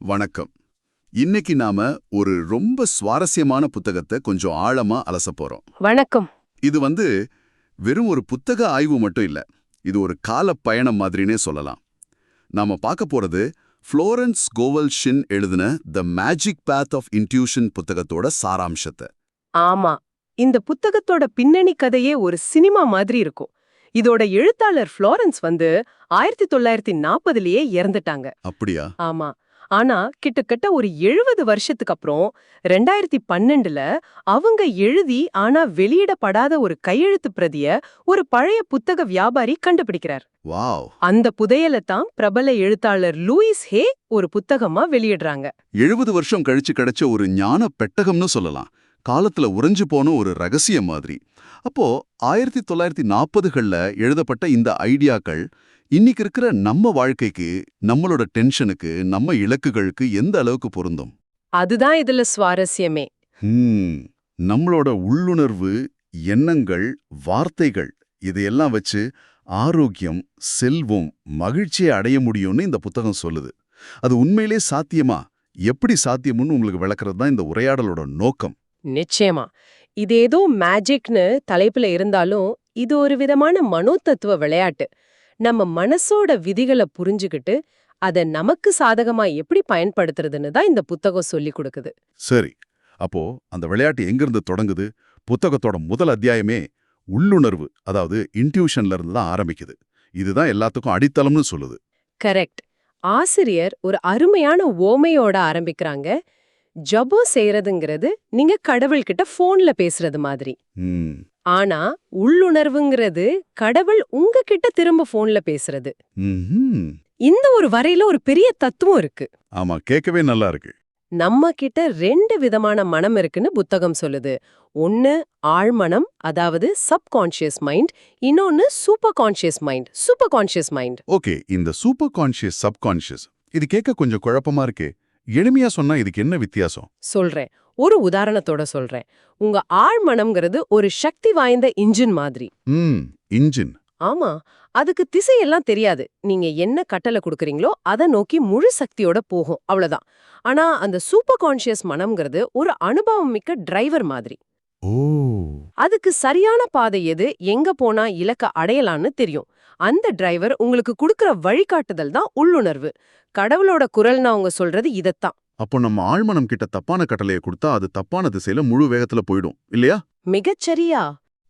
வணக்கம். இன்னைக்கு நாம ஒரு ரொம்ப சுவாரஸ்யமான புத்தகத்தை கொஞ்சம் ஆழமா அலசப் போறோம். வணக்கம். இது வெறும் ஒரு புத்தக ஆய்வு மட்டும் இல்ல. இது ஒரு கால பயணம் மாதிரினே சொல்லலாம். நாம பார்க்க போறது ஃப்ளோரன்ஸ் ஸ்கோவல் ஷின் எழுதின தி மேஜிக் பாத் ஆஃப் இன்ட்யூஷன் புத்தகத்தோட சாராம்சத்தை. ஆமா, இந்த புத்தகத்தோட பின்னணி கதையே ஒரு சினிமா மாதிரி இருக்கும். இதோட எழுத்தாளர் ஃப்ளோரன்ஸ் 1940லயே இறந்துட்டாங்க. அப்படியா? ஆமா. ஆனா கிட்டத்தட்ட ஒரு 70 வருஷத்துக்கு அப்புறம் 2012ல அவங்க எழுதி ஆனா வெளியிடப்படாத ஒரு கையெழுத்து பிரதிய ஒரு பழைய புத்தக வியாபாரி கண்டுபிடிக்கிறார். வாவ்! அந்த புதையலை தான் பிரபல எழுத்தாளர் லூயிஸ் ஹே ஒரு புத்தகமா வெளியிடுறாங்க. 70 வருஷம் கழிச்சு கிடைச்ச ஒரு ஞான பெட்டகம்னு சொல்லலாம். காலத்துல உறைஞ்சு போன ஒரு ரகசியம் மாதிரி. அப்போ 1940கள்ல எழுதப்பட்ட இந்த ஐடியாக்கள் இன்னைக்கு இருக்கிற நம்ம வாழ்க்கைக்கு, நம்மளோட டென்ஷனுக்கு, நம்ம இலக்குகளுக்கு எந்த அளவுக்கு பொருந்தும்? அதுதான் இதுல சுவாரஸ்யமே. நம்மளோட உள்ளுணர்வு, எண்ணங்கள், வார்த்தைகள் இதையெல்லாம் வச்சு ஆரோக்கியம், செல்வம், மகிழ்ச்சியை அடைய முடியும்னு இந்த புத்தகம் சொல்லுது. அது உண்மையிலே சாத்தியமா? எப்படி சாத்தியம்னு உங்களுக்கு விளக்குறது தான் இந்த உரையாடலோட நோக்கம். நிச்சயமா. இது ஏதோ மேஜிக்னு தலைப்புல இருந்தாலும் இது ஒரு விதமான மனோதத்துவ விளையாட்டு. நம்ம மனசோட விதிகளை புரிஞ்சுக்கிட்டு அதை நமக்கு சாதகமா எப்படி பயன்படுத்துறதுன்னு தான் இந்த புத்தகம் சொல்லி கொடுக்குது. சரி, அப்போ அந்த விளையாட்டு எங்கிருந்து தொடங்குது? புத்தகத்தோட முதல் அத்தியாயமே உள்ளுணர்வு, அதாவது இன்ட்யூஷன்ல இருந்து தான் ஆரம்பிக்குது. இதுதான் எல்லாத்துக்கும் அடித்தளம்னு சொல்லுது. கரெக்ட். ஆசிரியர் ஒரு அருமையான ஓமையோட ஆரம்பிக்கிறாங்க. ஜபோ செய்யறதுங்கிறது நீங்க கடவுள்கிட்ட போன்ல பேசுறது மாதிரி. ஆனா உள்ளுணர்வுங்கிறது கடவுள் உங்ககிட்ட திரும்ப போன்ல பேசுறது. இந்த ஒரு வரையில ஒரு பெரிய தத்துவம் இருக்கு. ஆமா, கேட்கவே நல்லா இருக்கு. நம்ம கிட்ட 2 விதமான மனம் இருக்குன்னு புத்தகம் சொல்லுது. ஒன்னு ஆழ்மனம், அதாவது சப்கான்ஷியஸ் மைண்ட். இன்னொன்னு super conscious mind, super conscious mind. Okay, இந்த சூப்பர் கான்ஷியஸ், சப்கான்ஷியஸ் இது கேட்க கொஞ்சம் குழப்பமா இருக்கே. எளிமையா சொன்னா இதுக்கு என்ன வித்தியாசம்? சொல்றேன். ஒரு உதாரணத்தோட சொல்றேன். உங்க ஆழ்மனம்ங்கிறது ஒரு சக்தி வாய்ந்த இன்ஜின் மாதிரி. இன்ஜின். ஆமா, அதுக்கு திசையெல்லாம் தெரியாது. நீங்க என்ன கட்டளை கொடுக்கறீங்களோ அதை நோக்கி முழு சக்தியோட போகும், அவ்வளவுதான். ஆனா அந்த சூப்பர் கான்ஷியஸ் மனம்ங்கிறது ஒரு அனுபவம் மிக்க டிரைவர் மாதிரி. அதுக்கு சரியான பாதை எது, எங்க போனா இலக்க அடையலான்னு தெரியும். அந்த டிரைவர் உங்களுக்கு கொடுக்கற வழிகாட்டுதல் தான் உள்ளுணர்வு. கடவுளோட குரல்னு அவங்க சொல்றது இதத்தான். அப்போ நம்ம ஆழ்மனம் கிட்ட தப்பான கட்டளையை கொடுத்தா அது தப்பான திசையில முழு வேகத்துல போயிடும், இல்லையா? மிகச்சரியா.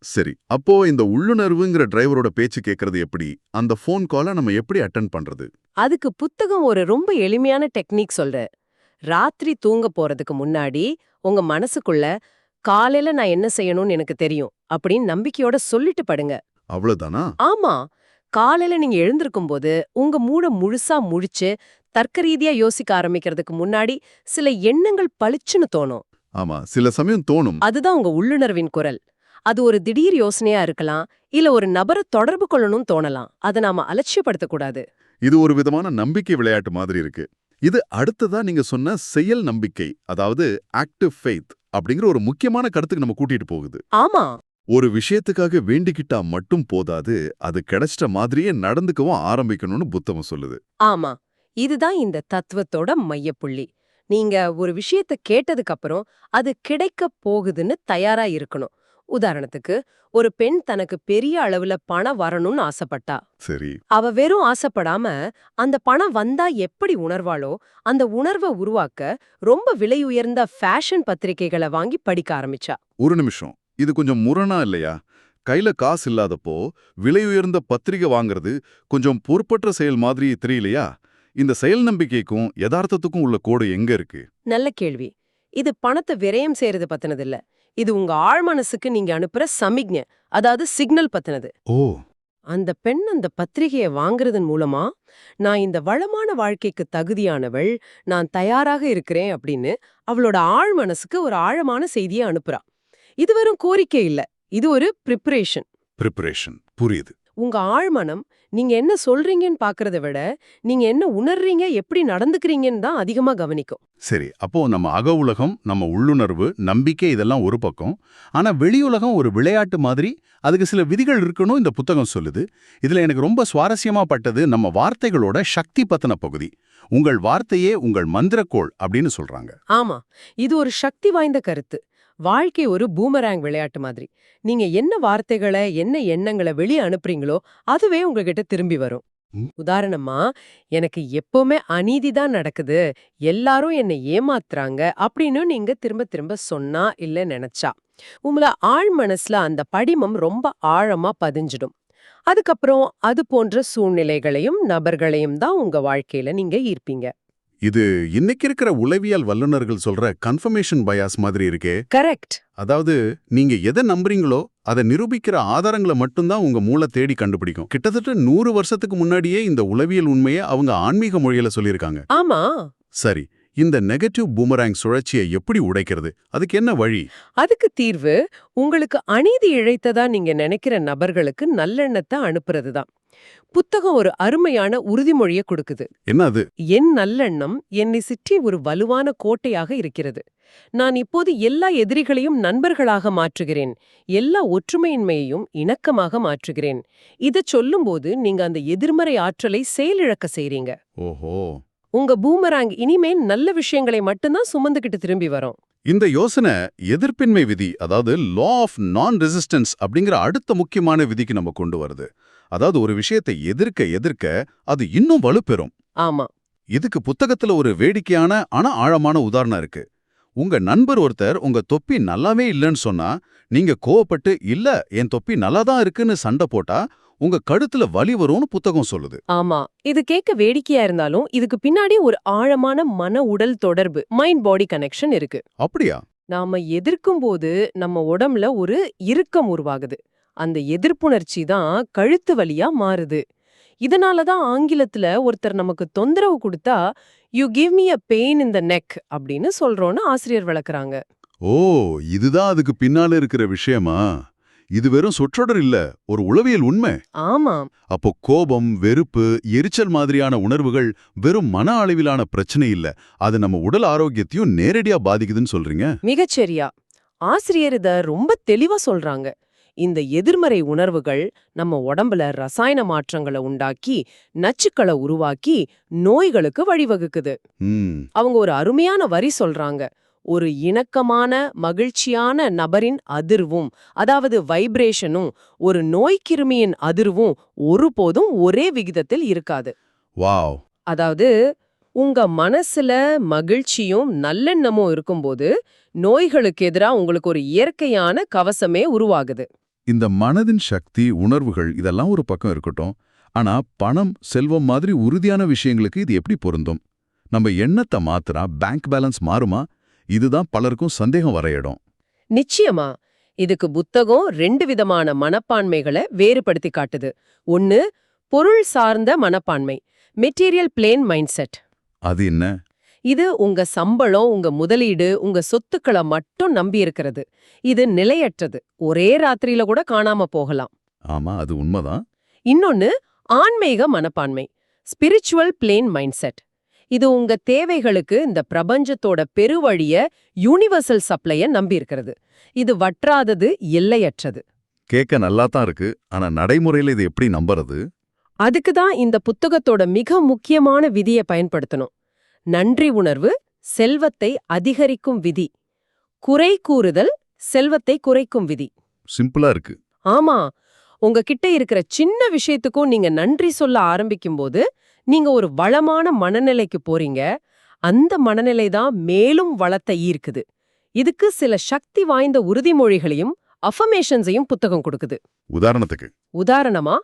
சரி, அப்போ இந்த உள்ளுணர்வுங்கிற டிரைவரோட பேச்சு கேட்கறது எப்படி? அந்த போன் காலை நம்ம எப்படி அட்டெண்ட் பண்றது? அதுக்கு புத்தகம் ஒரு ரொம்ப எளிமையான டெக்னிக் சொல்ற. ராத்திரி தூங்க போறதுக்கு முன்னாடி உங்க மனசுக்குள்ள காலையில நான் என்ன செய்யணும்னு எனக்கு தெரியும் அப்படின்னு நம்பிக்கையோட சொல்லிட்டு படுங்க. அவ்வளவுதானா? ஆமா. காலையில நீங்க எழுந்திருக்கும் போது உங்க மூட முழுசா முழிச்சு தர்க்க ரீதியா யோசிக்க ஆரம்பிக்கிறதுக்கு முன்னாடி சில எண்ணங்கள் பளிச்சுன்னு தோணும். ஆமா, சில சமயம் தோணும். அதுதான் உங்க உள்ளுணர்வின் குரல். அது ஒரு திடீர் யோசனையா இருக்கலாம், இல்ல ஒரு நபரை தொடர்பு கொள்ளணும்னு தோணலாம். அதை நாம அலட்சியப்படுத்தக்கூடாது. இது ஒரு விதமான நம்பிக்கை விளையாட்டு மாதிரி இருக்கு. இது அடுத்ததா நீங்க சொன்ன செயல் நம்பிக்கை, அதாவது ஆக்டிவ் ஃபெய்த் அப்படிங்கிற ஒரு முக்கியமான கருத்துக்கு நம்ம கூட்டிட்டு போகுது. ஆமா. ஒரு விஷயத்துக்காக வேண்டிக்கிட்டா மட்டும் போதாது, அது கிடைச்சிட்ட மாதிரியே நடந்துக்கவும் ஆரம்பிக்கணும்னு புத்தகம் சொல்லுது. ஆமா, இதுதான் இந்த தத்துவத்தோட மையப்புள்ளி. நீங்க ஒரு விஷயத்த கேட்டதுக்கு அப்புறம் அது கிடைக்க போகுதுன்னு தயாரா இருக்கணும். உதாரணத்துக்கு, ஒரு பெண் தனக்கு பெரிய அளவுல பணம் வரணும்னு ஆசைப்பட்டா. சரி. அவ வெறும் ஆசைப்படாம அந்த பணம் வந்தா எப்படி உணர்வாளோ அந்த உணர்வை உருவாக்க ரொம்ப விலை உயர்ந்த ஃபேஷன் பத்திரிகைகளை வாங்கி படிக்க ஆரம்பிச்சா. ஒரு நிமிஷம், இது கொஞ்சம் முரணா இல்லையா? கையில காசு இல்லாதப்போ விலை உயர்ந்த பத்திரிகை வாங்குறது கொஞ்சம் பொறுப்பற்ற செயல் மாதிரி தெரியலையா? இந்த செயல் நம்பிக்கைக்கும் யதார்த்தத்துக்கும் உள்ள கோடு எங்க இருக்கு? நல்ல கேள்வி. இது பணத்தை விரயம் செய்யறது பத்தினதில்ல. இது உங்க ஆழ்மனசுக்கு நீங்க அனுப்புற சமிக்ஞை, அதாவது சிக்னல் பத்தினது. ஓ. அந்த பெண் அந்த பத்திரிகையை வாங்குறதன் மூலமா நான் இந்த வளமான வாழ்க்கைக்கு தகுதியானவள், நான் தயாராக இருக்கிறேன் அப்படின்னு அவளோட ஆழ்மனசுக்கு ஒரு ஆழமான செய்தியை அனுப்புறா. இது வெறும் கோரிக்கை இல்ல, இது ஒரு ப்ரிப்பரேஷன். ப்ரிப்பரேஷன் புரியுது. உங்க ஆழ்மனம் நீங்க என்ன சொல்றீங்கன்னு பாக்குறத விட நீங்க என்ன உணர்றீங்க, எப்படி நடந்துக்கிறீங்கன்னு தான் அதிகமா கவனிக்கும். சரி, அப்போ நம்ம அக உலகம், நம்ம உள்ளுணர்வு, நம்பிக்கை இதெல்லாம் ஒரு பக்கம். ஆனா வெளி உலகம் ஒரு விளையாட்டு மாதிரி, அதுக்கு சில விதிகள் இருக்கணும் இந்த புத்தகம் சொல்லுது. இதுல எனக்கு ரொம்ப சுவாரஸ்யமா பட்டது நம்ம வார்த்தைகளோட சக்தி பத்தின பகுதி. உங்கள் வார்த்தையே உங்கள் மந்திரக்கோள் அப்படின்னு சொல்றாங்க. ஆமா, இது ஒரு சக்தி வாய்ந்த கருத்து. வாழ்க்கை ஒரு பூமராங் விளையாட்டு மாதிரி. நீங்க என்ன வார்த்தைகளை, என்ன எண்ணங்களை வெளியே அனுப்புறீங்களோ அதுவே உங்ககிட்ட திரும்பி வரும். ம். உதாரணமா, எனக்கு எப்பவுமே அநீதி தான் நடக்குது, எல்லாரும் என்னை ஏமாத்துறாங்க அப்படின்னு நீங்க திரும்ப திரும்ப சொன்னா இல்ல நினைச்சா, உங்கள ஆழ் மனசுல அந்த படிமம் ரொம்ப ஆழமா பதிஞ்சிடும். அதுக்கப்புறம் அது போன்ற சூழ்நிலைகளையும் நபர்களையும் தான் உங்க வாழ்க்கையில நீங்க ஈர்ப்பீங்க. இது இன்னைக்கு இருக்கிற உளவியல் வல்லுநர்கள் சொல்ற கன்ஃபர்மேஷன் பயாஸ் மாதிரி இருக்கே. கரெக்ட். அதாவது நீங்க எதை நம்புறீங்களோ அதை நிரூபிக்கிற ஆதாரங்களை மட்டும்தான் உங்க மூளை தேடி கண்டுபிடிக்கும். கிட்டத்தட்ட 100 வருஷத்துக்கு முன்னாடியே இந்த உளவியல் உண்மையை அவங்க ஆன்மீக மொழியில சொல்லியிருக்காங்க. ஆமா. சரி, இந்த நெகட்டிவ் பூமராங் சுழற்சியை எப்படி உடைக்கிறது? அதுக்கு என்ன வழி? அதுக்கு தீர்வு உங்களுக்கு அநீதி இழைத்ததா நீங்க நினைக்கிற நபர்களுக்கு நல்லெண்ணத்தை அனுப்புறதுதான். புத்தகம் ஒரு அருமையான உறுதிமொழியை கொடுக்குது. என்ன அது? என் நல்லெண்ணம் என்னை சுற்றி ஒரு வலுவான கோட்டையாக இருக்கிறது. நான் இப்போது எல்லா எதிரிகளையும் நண்பர்களாக மாற்றுகிறேன், எல்லா ஒற்றுமையின்மையையும் இணக்கமாக மாற்றுகிறேன். இத சொல்லும்போது நீங்க அந்த எதிர்மறை ஆற்றலை செயலிழக்க செய்றீங்க. ஓஹோ. உங்க பூமராங் இனிமே நல்ல விஷயங்களை மட்டும்தான் சுமந்துகிட்டு திரும்பி வரும். இந்த யோசனை எதிர்ப்பின்மை விதி, அதாவது லா ஆஃப் நான் ரெசிஸ்டன்ஸ் அப்படிங்கிற அடுத்த முக்கியமான விதிக்கு நம்ம கொண்டு வருது. அதாவது ஒரு விஷயத்தை எதிர்க்க எதிர்க்க அது இன்னும் வலுப்பெறும். ஆமா. இதுக்கு புத்தகத்துல ஒரு வேடிக்கையான ஆனா ஆழமான உதாரணம் இருக்கு. உங்க நண்பர் ஒருத்தர் உங்க தொப்பி நல்லாவே இல்லைன்னு சொன்னா, நீங்க கோவப்பட்டு இல்ல என் தொப்பி நல்லாதான் இருக்குன்னு சண்டை போட்டா உங்க கழுத்துல வலி வரும்னு புத்தகம் சொல்லுது. ஆமா, இது கேட்க வேடிக்கையா இருந்தாலும் இதுக்கு பின்னாடி ஒரு ஆழமான மன உடல் தொடர்பு, மைண்ட் பாடி கனெக்ஷன் இருக்கு. அப்படியா? நாம எதிர்க்கும் போது நம்ம உடம்புல ஒரு இறுக்கம் உருவாகுது. அந்த எதிர்ப்புணர்ச்சி தான் கழுத்து வலியா மாறுது. இதனாலதான் ஆங்கிலத்துல ஒருத்தர் நமக்கு தொந்தரவு கொடுத்தா you give me a pain in the neck அப்படின்னு சொல்றோன்னு ஆசிரியர் விளக்குறாங்க. ஓ, இதுதான் அதுக்கு பின்னால இருக்கிற விஷயமா? இது வெறும் சொற்றொடர் இல்ல, ஒரு உளவியல் உண்மை. ஆமா. அப்போ கோபம், வெறுப்பு, எரிச்சல் மாதிரியான உணர்வுகள் வெறும் மன அளவிலான பிரச்சனை இல்ல, அது நம்ம உடல் ஆரோக்கியத்தையும் நேரடியா பாதிக்குதுன்னு சொல்றீங்க. மிகச்சரியா. ஆசிரியர் இத ரொம்ப தெளிவா சொல்றாங்க. இந்த எதிர்மறை உணர்வுகள் நம்ம உடம்புல ரசாயன மாற்றங்களை உண்டாக்கி நச்சுக்களை உருவாக்கி நோய்களுக்கு வழிவகுக்குது. ம். அவங்க ஒரு அருமையான வரி சொல்றாங்க. ஒரு இணக்கமான மகிழ்ச்சியான நபரின் அதிர்வும், அதாவது வைப்ரேஷனும், ஒரு நோய்க்கிருமியின் அதிர்வும் ஒருபோதும் ஒரே விகிதத்தில் இருக்காது. வாவ். அதாவது உங்க மனசுல மகிழ்ச்சியும் நல்லெண்ணமும் இருக்கும்போது நோய்களுக்கு எதிரா உங்களுக்கு ஒரு இயற்கையான கவசமே உருவாகுது. இந்த மனதின் சக்தி, உணர்வுகள் இதெல்லாம் ஒரு பக்கம் இருக்கட்டும். ஆனா பணம், செல்வம் மாதிரி உறுதியான விஷயங்களுக்கு இது எப்படி பொருந்தும்? நம்ம எண்ணத்தை மாத்துறா பேங்க் பேலன்ஸ் மாறுமா? இதுதான் பலருக்கும் சந்தேகம் வர இடம். நிச்சயமா. இதுக்கு புத்தகம் 2 விதமான மனப்பான்மைகளை வேறுபடுத்தி காட்டுது. ஒன்னு, பொருள் சார்ந்த மனப்பான்மை, மெட்டீரியல் பிளேன் மைண்ட் செட். அது என்ன? இது உங்க சம்பளம், உங்க முதலீடு, உங்க சொத்துக்களை மட்டும் நம்பி இருக்கிறது. இது நிலையற்றது, ஒரே ராத்திரியில கூட காணாம போகலாம். ஆமா, அது உண்மைதான். இன்னொன்னு, ஆன்மீக மனப்பான்மை, ஸ்பிரிச்சுவல் பிளேன் மைண்ட் செட். இது உங்க தேவைகளுக்கு இந்த பிரபஞ்சத்தோட பெருவழிய, யூனிவர்சல் சப்ளைய நம்பி இருக்கிறது. இது வற்றாதது, எல்லையற்றது. கேட்க நல்லா தான் இருக்கு, ஆனா நடைமுறையில இது எப்படி நம்புறது? அதுக்கு தான் இந்த புத்தகத்தோட மிக முக்கியமான விதியை பயன்படுத்தணும். நன்றி உணர்வு செல்வத்தை அதிகரிக்கும் விதி, குறை கூறுதல் செல்வத்தை குறைக்கும் விதி. சிம்பிளா இருக்கு. ஆமா, உங்ககிட்ட இருக்கிற சின்ன விஷயத்துக்கும் நீங்க நன்றி சொல்ல ஆரம்பிக்கும்போது நீங்க ஒரு வளமான மனநிலைக்கு போறீங்க. அந்த மனநிலை தான் மேலும் வளத்தை ஈர்க்குது. இதுக்கு சில சக்தி வாய்ந்த உறுதிமொழிகளையும் அஃபர்மேஷன்ஸையும் புத்தகம் கொடுக்குது. உதாரணமா,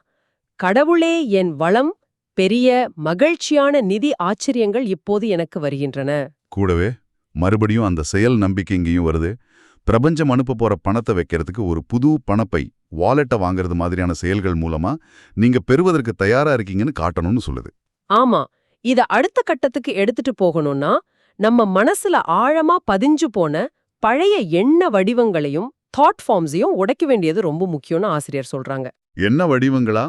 கடவுளே என் வளம், பெரிய மகிழ்ச்சியான நிதி ஆச்சரியங்கள் இப்போது எனக்கு வருகின்றன. கூடவே மறுபடியும் அந்த செயல் நம்பிக்கை இங்கேயும் வருது. பிரபஞ்சம் அனுப்ப போற பணத்தை வைக்கிறதுக்கு ஒரு புது பணப்பை, வாலெட்டை வாங்குறது மாதிரியான செயல்கள் மூலமா நீங்க பெறுவதற்கு தயாரா இருக்கீங்கன்னு காட்டணும்னு சொல்லுது. ஆமா, இத அடுத்த கட்டத்துக்கு எடுத்துட்டு போகணும்னா நம்ம மனசுல ஆழமா பதிஞ்சு போன பழைய எண்ண வடிவங்களையும் தாட் ஃபார்ம்ஸையும் உடைக்க வேண்டியது ரொம்ப முக்கியம்னு ஆசிரியர் சொல்றாங்க. என்ன வடிவங்களா?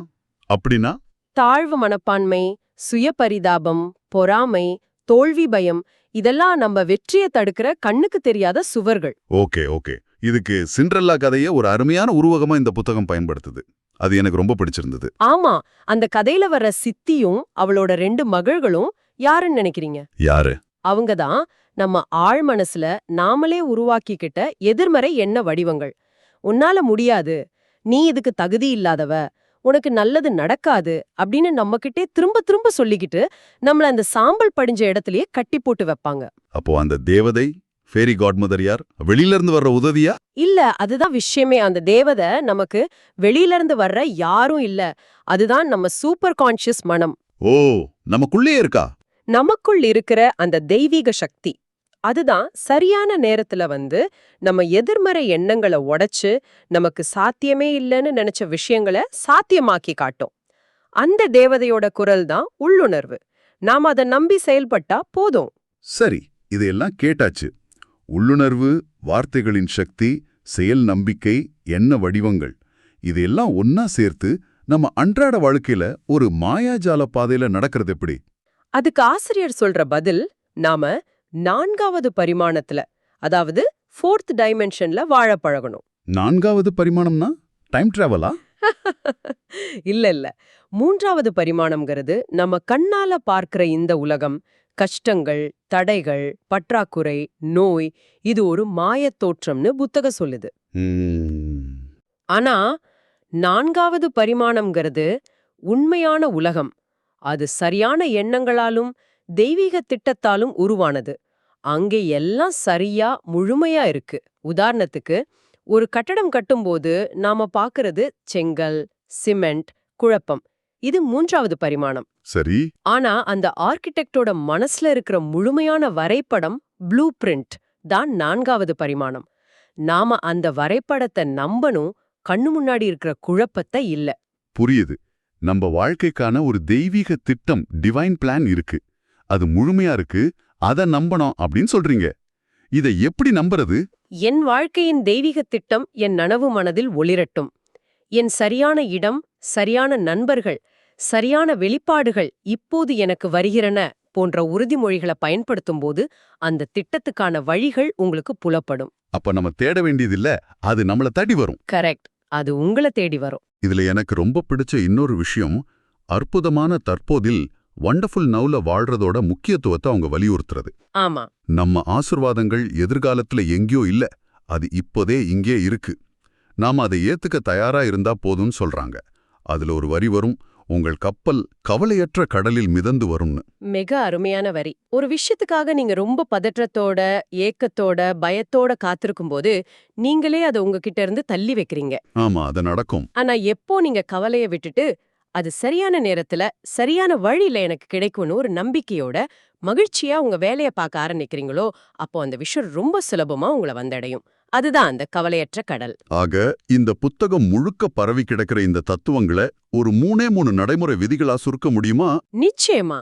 அப்படின்னா தாழ்வு மனப்பான்மை, சுயபரிதாபம், பொறாமை, தோல்வி பயம் இதெல்லாம் நம்ம வெற்றியை தடுக்கிற கண்ணுக்கு தெரியாத சுவர்கள். ஓகே ஓகே, இதுக்கு சிண்ட்ரெல்லா கதையை ஒரு அருமையான உருவகமா இந்த புத்தகம் பயன்படுத்துது. அது எனக்கு ரொம்ப பிடிச்சிருந்தது. ஆமா, அந்த கதையில வர்ற சித்தியும் அவளோட 2 மகள்களும் யாருன்னு நினைக்கிறீங்க? யாரு? அவங்கதான் நம்ம ஆழ் மனசுல நாமளே உருவாக்கிக்கிட்ட எதிர்மறை எண்ண வடிவங்கள். உன்னால முடியாது, நீ இதுக்கு தகுதி இல்லாதவ, உனக்கு நல்லது நடக்காது அப்படின்னு நம்மகிட்டே திரும்ப திரும்ப சொல்லிக்கிட்டு நம்மள அந்த சாம்பல் படிஞ்ச இடத்துலயே கட்டி போட்டு வைப்பாங்க. அப்போ அந்த தேவதை ஃபேரி காட்மதர் யார்? வெளியில இருந்து வர்ற உதவியா? இல்ல, அதுதான் விஷயமே. அந்த தேவதை நமக்கு வெளியில இருந்து வர்ற யாரும் இல்ல. அதுதான் நம்ம சூப்பர் கான்ஷியஸ் மனம். ஓ, நமக்குள்ளே இருக்கா? நமக்குள் இருக்கிற அந்த தெய்வீக சக்தி. அதுதான் சரியான நேரத்துல வந்து நம்ம எதிர்மறை எண்ணங்களை உடைச்சு நமக்கு சாத்தியமே இல்லைன்னு நினைச்ச விஷயங்களை சாத்தியமாக்கி காட்டும். அந்த தேவதையோட குரல் தான் உள்ளுணர்வு. நாம அதை நம்பி செயல்பட்டா போதும். சரி, இதையெல்லாம் கேட்டாச்சு. உள்ளுணர்வு, வார்த்தைகளின் சக்தி, செயல் நம்பிக்கை, எண்ண வடிவங்கள், இதையெல்லாம் ஒன்னா சேர்த்து நம்ம அன்றாட வாழ்க்கையில ஒரு மாயாஜால பாதையில நடக்கிறது எப்படி? அதுக்கு ஆசிரியர் சொல்ற பதில், நாம 4வது பரிமாணத்துல, அதாவது 4th டைமென்ஷன்ல வாழ பழகணும். 4வது பரிமாணம்னா டைம் டிராவலா? இல்ல, 3வது பரிமாணம்ங்கிறது நம்ம கண்ணால பார்க்கிற இந்த உலகம், கஷ்டங்கள், தடைகள், பற்றாக்குறை, நோய், இது ஒரு மாயத் தோற்றம்னு புத்தகம் சொல்லுது. ஆனா 4வது பரிமாணம்ங்கிறது உண்மையான உலகம். அது சரியான எண்ணங்களாலும் தெய்வீக திட்டத்தாலும் உருவானது. அங்கே எல்லாம் சரியா முழுமையா இருக்கு. உதாரணத்துக்கு, ஒரு கட்டடம் கட்டும்போது நாம பாக்குறது செங்கல், சிமெண்ட், குழப்பம். இது 3வது பரிமாணம். சரி. ஆனா அந்த ஆர்கிடெக்டோட மனசுல இருக்கிற முழுமையான வரைபடம், ப்ளூ பிரிண்ட் தான் 4வது பரிமாணம். நாம அந்த வரைபடத்தை நம்பணும், கண்ணு முன்னாடி இருக்கிற குழப்பத்தை இல்ல. புரியுது. நம்ம வாழ்க்கைக்கான ஒரு தெய்வீக திட்டம், டிவைன் பிளான் இருக்கு. அது முழுமையா இருக்கு, அத நம்பணும் அப்படின்னு சொல்றீங்க. இதை எப்படி நம்புறது? என் வாழ்க்கையின் தெய்வீக திட்டம் என் நனவு மனதில் ஒளிரட்டும். என் சரியான இடம், சரியான நண்பர்கள், சரியான வெளிப்பாடுகள் இப்போது எனக்கு வருகிறன போன்ற உறுதிமொழிகளை பயன்படுத்தும்போது அந்த திட்டத்துக்கான வழிகள் உங்களுக்கு புலப்படும். அப்ப நம்ம தேட வேண்டியதில்ல, அது நம்மள தேடி வரும். கரெக்ட், அது உங்களை தேடி வரும். இதுல எனக்கு ரொம்ப பிடிச்ச இன்னொரு விஷயம், அற்புதமான தற்போதில் வண்டர்ஃபுல் நவுல வாழ்றதோட முக்கியத்துவத்தை அவங்க வலியுறுத்துறது. ஆமா, நம்ம ஆசிர்வாதங்கள் எதிர்காலத்துல எங்கேயோ இல்ல, அது இப்போதே இங்கே இருக்கு. நாம அதை ஏத்துக்க தயாரா இருந்தா போதும்னு சொல்றாங்க. அதுல ஒரு வரி வரும், உங்கள் கப்பல் கவலையற்ற கடலில் மிதந்து வரும்னு. மிக அருமையான வரி. ஒரு விஷயத்துக்காக நீங்க ரொம்ப பதற்றத்தோட, ஏக்கத்தோட, பயத்தோட காத்திருக்கும்போது நீங்களே அதை உங்ககிட்ட இருந்து தள்ளி வைக்கிறீங்க. ஆமா, அது நடக்கும். ஆனா எப்போ நீங்க கவலைய விட்டுட்டு அது சரியான நேரத்துல சரியான வழியில எனக்கு கிடைக்கும்னு ஒரு நம்பிக்கையோட மகிழ்ச்சியா உங்க வேலைய பார்க்க ஆரம்பிக்கிறீங்களோ, அப்போ அந்த விஷயம் ரொம்ப சுலபமா உங்களை வந்தடையும். அதுதான் அந்த கவலையற்ற கடல். ஆக இந்த புத்தகம் முழுக்க பரவி கிடக்கிற இந்த தத்துவங்களை ஒரு 3 நடைமுறை விதிகளா சுருக்க முடியுமா? நிச்சயமா.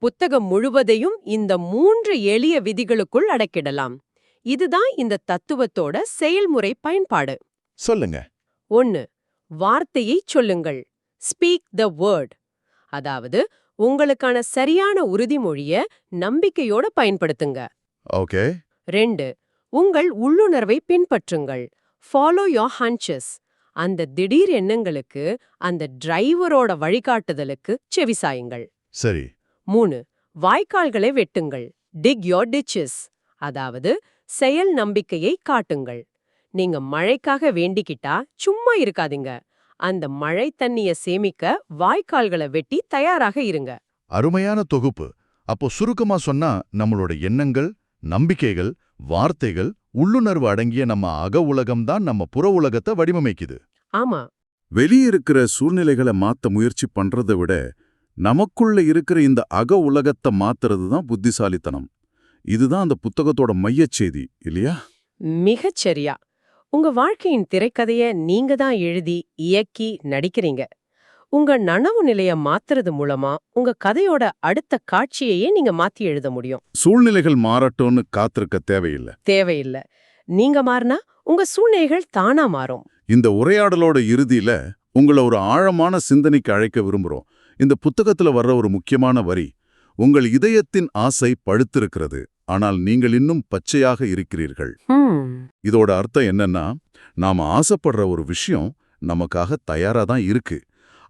புத்தகம் முழுவதையும் இந்த 3 எளிய விதிகளுக்குள் அடக்கிடலாம். இதுதான் இந்த தத்துவத்தோட செயல்முறை பயன்பாடு. சொல்லுங்க. 1. வார்த்தையை சொல்லுங்கள். Speak the word. அதாவது உங்களுக்கான சரியான உறுதிமொழிய நம்பிக்கையோட பயன்படுத்துங்க. ஓகே. 2. உங்கள் உள்ளுணர்வை பின்பற்றுங்கள். Follow your hunches. அந்த திடீர் எண்ணங்களுக்கு, அந்த டிரைவரோட வழிகாட்டுதலுக்கு செவிசாயுங்கள். சரி. 3. வாய்க்கால்களை வெட்டுங்கள். Dig your ditches. அதாவது செயல் நம்பிக்கையை காட்டுங்கள். நீங்க மழைக்காக வேண்டிக்கிட்டா சும்மா இருக்காதீங்க. அந்த மழை தண்ணிய சேமிக்க வாய்க்கால்களை வெட்டி தயாராக இருங்க. அருமையான தொகுப்பு. அப்போ சுருக்கமா சொன்னா, நம்மளோட எண்ணங்கள், நம்பிக்கைகள், வார்த்தைகள், உள்ளுணர்வு அடங்கிய நம்ம அக உலகம்தான் நம்ம புற உலகத்தை வடிவமைக்குது. ஆமா, வெளியே இருக்கிற சூழ்நிலைகளை மாத்த முயற்சி பண்றதை விட நமக்குள்ள இருக்கிற இந்த அக உலகத்தை மாத்துறது தான் புத்திசாலித்தனம். இதுதான் அந்த புத்தகத்தோட மையச் செய்தி, இல்லையா? மிகச் சரியா. உங்க வாழ்க்கையின் திரைக்கதைய நீங்க தான் எழுதி, இயக்கி, நடிக்கிறீங்க. உங்க நனவு நிலைய மாத்துறது மூலமா உங்க கதையோட அடுத்த காட்சியையே நீங்க மாத்தி எழுத முடியும். சூழ்நிலைகள் மாறட்டும்னு காத்திருக்க தேவையில்லை. தேவையில்லை. நீங்க மாறினா உங்க சூழ்நிலைகள் தானா மாறும். இந்த உரையாடலோட இறுதியில உங்களை ஒரு ஆழமான சிந்தனைக்கு அழைக்க விரும்புறோம். இந்த புத்தகத்துல வர்ற ஒரு முக்கியமான வரி, உங்கள் இதயத்தின் ஆசை பழுத்திருக்கிறது, ஆனால் நீங்கள் இன்னும் பச்சையாக இருக்கிறீர்கள். இதோட அர்த்தம் என்னன்னா, நாம ஆசைப்படுற ஒரு விஷயம் நமக்காக தயாரா தான் இருக்கு.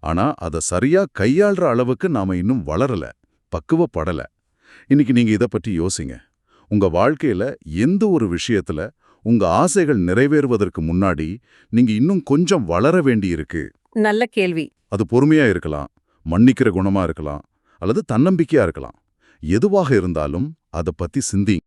ஆனா அதை சரியா கையாள்ற அளவுக்கு நாம இன்னும் வளரல, பக்குவப்படல. இன்னைக்கு நீங்க இத பற்றி யோசிங்க. உங்க வாழ்க்கையில எந்த ஒரு விஷயத்துல உங்க ஆசைகள் நிறைவேறுவதற்கு முன்னாடி நீங்க இன்னும் கொஞ்சம் வளர வேண்டியிருக்கு? நல்ல கேள்வி. அது பொறுமையா இருக்கலாம், மன்னிக்கிற குணமா இருக்கலாம், அல்லது தன்னம்பிக்கையா இருக்கலாம். எதுவாக இருந்தாலும் அதை பத்தி சிந்திங்க.